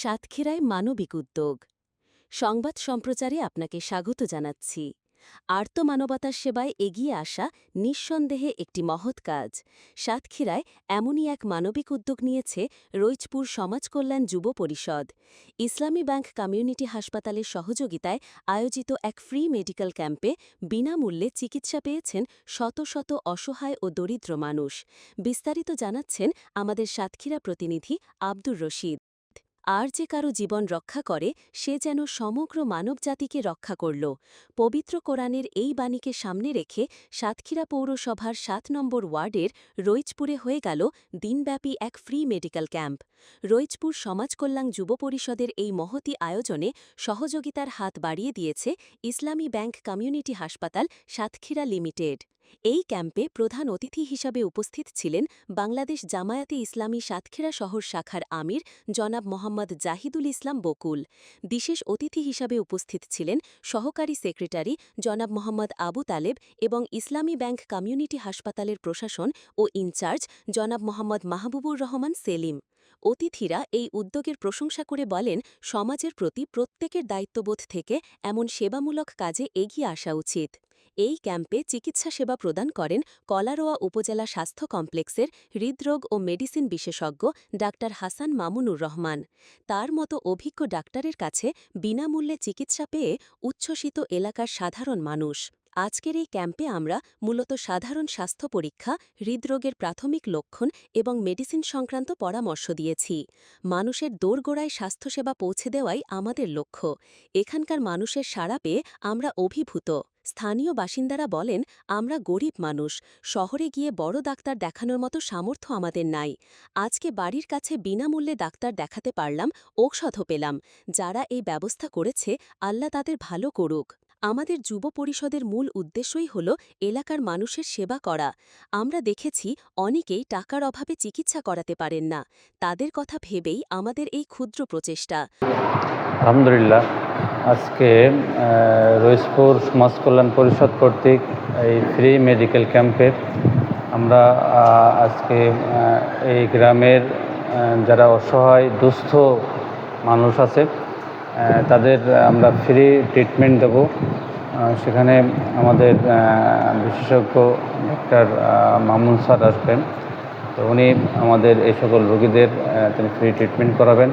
সাতক্ষীরায় মানবিক উদ্যোগ সংবাদ সম্প্রচারে আপনাকে স্বাগত জানাচ্ছি। আর্ত মানবতার সেবায় এগিয়ে আসা নিঃসন্দেহে একটি মহৎ কাজ। সাতক্ষীরায় এমনই এক মানবিক উদ্যোগ নিয়েছে রৈচপুর সমাজ কল্যাণ যুব পরিষদ। ইসলামী ব্যাংক কমিউনিটি হাসপাতালের সহযোগিতায় আয়োজিত এক ফ্রি মেডিকেল ক্যাম্পে বিনামূল্যে চিকিৎসা পেয়েছেন শত শত অসহায় ও দরিদ্র মানুষ। বিস্তারিত জানাচ্ছেন আমাদের সাতক্ষীরা প্রতিনিধি আব্দুর রশিদ। আর যে কারো জীবন রক্ষা করে সে যেন সমগ্র মানবজাতিকে রক্ষা করল। পবিত্র কোরআনের এই বাণীকে সামনে রেখে সাতক্ষীরা পৌরসভার ৭ নম্বর ওয়ার্ডের রৈচপুরে হয়ে গেল দিনব্যাপী এক ফ্রি মেডিকেল ক্যাম্প। রৈচপুর সমাজ কল্যাণ যুব পরিষদের এই মহতী আয়োজনে সহযোগিতার হাত বাড়িয়ে দিয়েছে ইসলামী ব্যাংক কমিউনিটি হাসপাতাল সাতক্ষীরা লিমিটেড। এই ক্যাম্পে প্রধান অতিথি হিসাবে উপস্থিত ছিলেন বাংলাদেশ জামায়াতে ইসলামী সাতক্ষীরা শহর শাখার আমির জনাব মোহাম্মদ জাহিদুল ইসলাম বকুল। বিশেষ অতিথি হিসাবে উপস্থিত ছিলেন সহকারী সেক্রেটারি জনাব মোহাম্মদ আবু তালেব এবং ইসলামী ব্যাংক কমিউনিটি হাসপাতালের প্রশাসন ও ইনচার্জ জনাব মোহাম্মদ মাহবুবুর রহমান সেলিম। অতিথিরা এই উদ্যোগের প্রশংসা করে বলেন, সমাজের প্রতি প্রত্যেকের দায়িত্ববোধ থেকে এমন সেবামূলক কাজে এগিয়ে আসা উচিত। এই ক্যাম্পে চিকিৎসা সেবা প্রদান করেন কলারোয়া উপজেলা স্বাস্থ্য কমপ্লেক্সের হৃদরোগ ও মেডিসিন বিশেষজ্ঞ ডাক্তার হাসান মামুনুর রহমান। তার মতো অভিজ্ঞ ডাক্তারের কাছে বিনামূল্যে চিকিৎসা পেয়ে উচ্ছ্বসিত এলাকার সাধারণ মানুষ। আজকের এই ক্যাম্পে আমরা মূলত সাধারণ স্বাস্থ্য পরীক্ষা, হৃদরোগের প্রাথমিক লক্ষণ এবং মেডিসিন সংক্রান্ত পরামর্শ দিয়েছি। মানুষের দোরগোড়ায় স্বাস্থ্যসেবা পৌঁছে দেওয়াই আমাদের লক্ষ্য। এখানকার মানুষের সাড়া পেয়ে আমরা অভিভূত। স্থানীয় বাসিন্দারা বলেন, আমরা গরিব মানুষ, শহরে গিয়ে বড় ডাক্তার দেখানোর মতো সামর্থ্য আমাদের নাই। আজকে বাড়ির কাছে বিনামূল্যে ডাক্তার দেখাতে পারলাম, ঔষধও পেলাম। যারা এই ব্যবস্থা করেছে, আল্লাহ তাদের ভালো করুক। আমাদের যুব পরিষদের মূল উদ্দেশ্যই হল এলাকার মানুষের সেবা করা। আমরা দেখেছি অনেকেই টাকার অভাবে চিকিৎসা করাতে পারেন না। তাদের কথা ভেবেই আমাদের এই ক্ষুদ্র প্রচেষ্টা। আলহামদুলিল্লাহ, আজকে রৈচপুর সমাজ কল্যাণ পরিষদ কর্তৃক এই ফ্রি মেডিকেল ক্যাম্পের আমরা আজকে এই গ্রামের যারা অসহায় দুস্থ মানুষ আছে তাদের আমরা ফ্রি ট্রিটমেন্ট দেব। সেখানে আমাদের বিশেষজ্ঞ ডক্টর মামুন স্যার আসবেন। তো উনি আমাদের এই সকল রোগীদের তিনি ফ্রি ট্রিটমেন্ট করাবেন।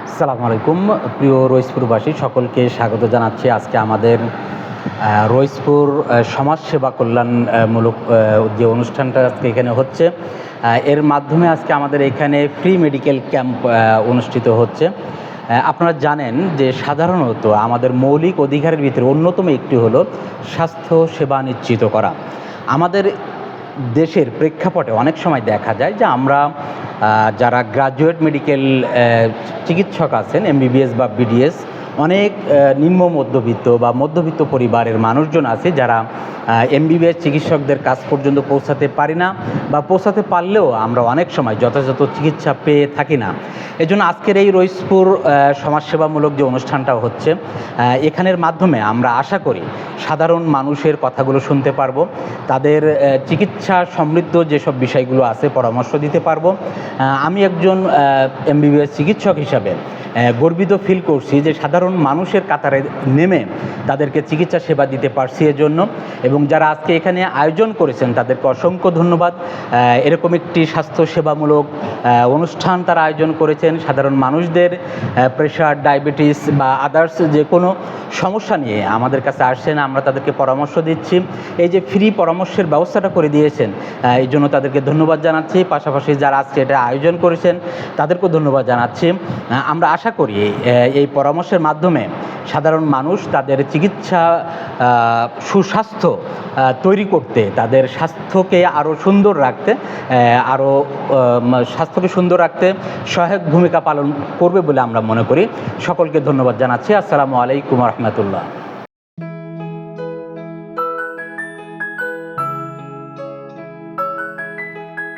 আসসালামু আলাইকুম, প্রিয় রৈচপুরবাসী সকলকে স্বাগত জানাচ্ছি। আজকে আমাদের রৈচপুর সমাজসেবা কল্যাণমূলক যে অনুষ্ঠানটা আজকে এখানে হচ্ছে, এর মাধ্যমে আজকে আমাদের এখানে ফ্রি মেডিকেল ক্যাম্প অনুষ্ঠিত হচ্ছে। আপনারা জানেন যে সাধারণত আমাদের মৌলিক অধিকারের ভিতরে অন্যতম একটি হলো স্বাস্থ্য সেবা নিশ্চিত করা। আমাদের দেশের প্রেক্ষাপটে অনেক সময় দেখা যায় যে আমরা যারা গ্রাজুয়েট মেডিকেল চিকিৎসক আছেন, এমবিবিএস বা বিডিএস, অনেক নিম্ন মধ্যবিত্ত বা মধ্যবিত্ত পরিবারের মানুষজন আছে যারা এমবিবিএস চিকিৎসকদের কাছ পর্যন্ত পৌঁছাতে পারি না, বা পৌঁছাতে পারলেও আমরা অনেক সময় যথাযথ চিকিৎসা পেয়ে থাকি না। এজন্য আজকের এই রৈচপুর সমাজসেবামূলক যে অনুষ্ঠানটা হচ্ছে, এখানের মাধ্যমে আমরা আশা করি সাধারণ মানুষের কথাগুলো শুনতে পারবো, তাদের চিকিৎসা সমৃদ্ধ যেসব বিষয়গুলো আছে পরামর্শ দিতে পারবো। আমি একজন এমবিবিএস চিকিৎসক হিসাবে গর্বিত ফিল করছি যে সাধারণ মানুষের কাতারে নেমে তাদেরকে চিকিৎসা সেবা দিতে পারছি এজন্য। এবং যারা আজকে এখানে আয়োজন করেছেন তাদেরকে অসংখ্য ধন্যবাদ। এরকম একটি স্বাস্থ্যসেবামূলক অনুষ্ঠান তারা আয়োজন করেছেন। সাধারণ মানুষদের প্রেশার, ডায়াবেটিস বা আদার্স যে কোনো সমস্যা নিয়ে আমাদের কাছে আসছেন, আমরা তাদেরকে পরামর্শ দিচ্ছি। এই যে ফ্রি পরামর্শের ব্যবস্থাটা করে দিয়েছেন, এই জন্য তাদেরকে ধন্যবাদ জানাচ্ছি। পাশাপাশি যারা আজকে এটা আয়োজন করেছেন তাদেরকেও ধন্যবাদ জানাচ্ছি। আমরা আশা করি এই পরামর্শের মাধ্যমে সাধারণ মানুষ তাদের চিকিৎসা সুস্বাস্থ্য তৈরি করতে, তাদের স্বাস্থ্যকে আরও সুন্দর রাখতে, স্বাস্থ্যকে সুন্দর রাখতে সহায়ক ভূমিকা পালন করবে বলে আমরা মনে করি। সকলকে ধন্যবাদ জানাচ্ছি। আসসালামু আলাইকুম রহমতুল্লাহ।